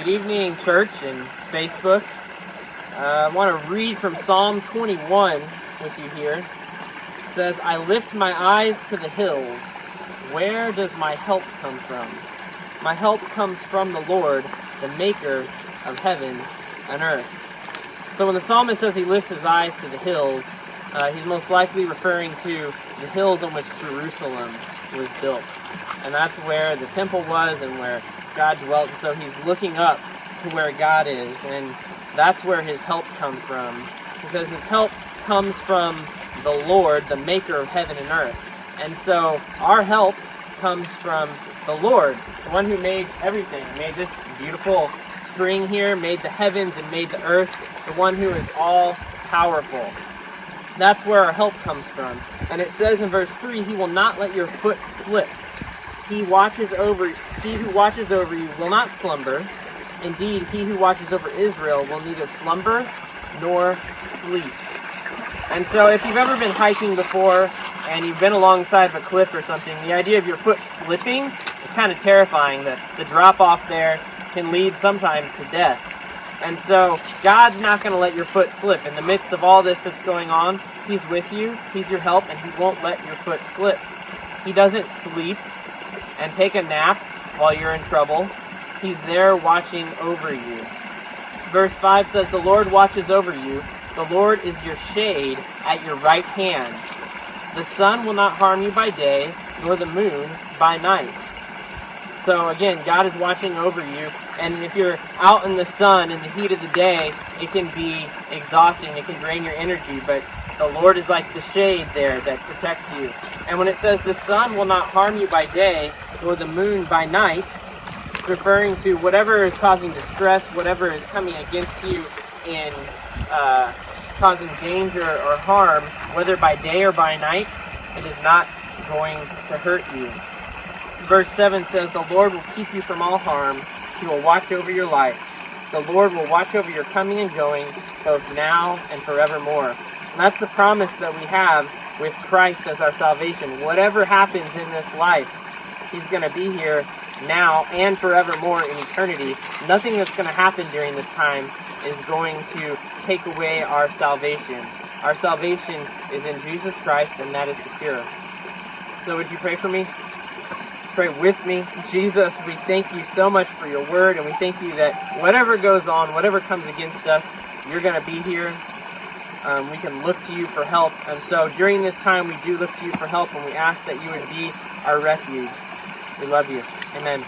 Good evening, church and Facebook. I want to read from Psalm 21 with you here. It says, I lift my eyes to the hills. Where does my help come from? My help comes from the Lord, the maker of heaven and earth. So when the psalmist says he lifts his eyes to the hills, he's most likely referring to the hills on which Jerusalem was built. And that's where the temple was and where God dwelt. And so he's looking up to where God is, and that's where his help comes from. He says his help comes from the Lord, the maker of heaven and earth. And so our help comes from the Lord, the one who made everything, made this beautiful spring here, made the heavens and made the earth, the one who is all powerful. That's where our help comes from. And it says in verse 3, he will not let your foot slip. He who watches over you will not slumber. Indeed, he who watches over Israel will neither slumber nor sleep. And so if you've ever been hiking before and you've been alongside of a cliff or something, the idea of your foot slipping is kind of terrifying. The drop off there can lead sometimes to death. And so God's not going to let your foot slip. In the midst of all this that's going on, he's with you, he's your help, and he won't let your foot slip. He doesn't sleep and take a nap while you're in trouble. He's there watching over you. Verse 5 says, the Lord watches over you. The Lord is your shade at your right hand. The sun will not harm you by day, nor the moon by night. So again, God is watching over you. And if you're out in the sun in the heat of the day, it can be exhausting. It can drain your energy. But the Lord is like the shade there that protects you. And when it says the sun will not harm you by day, nor the moon by night, it's referring to whatever is causing distress, whatever is coming against you in causing danger or harm, whether by day or by night, it is not going to hurt you. Verse 7 says, the Lord will keep you from all harm. He will watch over your life. The Lord will watch over your coming and going, both now and forevermore. And that's the promise that we have with Christ as our salvation. Whatever happens in this life, he's going to be here now and forevermore in eternity. Nothing that's going to happen during this time is going to take away our salvation. Our salvation is in Jesus Christ, and that is secure. So would you pray for me? Pray with me. Jesus, we thank you so much for your word, and we thank you that whatever goes on, whatever comes against us, you're going to be here. We can look to you for help. And so during this time, we do look to you for help, and we ask that you would be our refuge. We love you. Amen.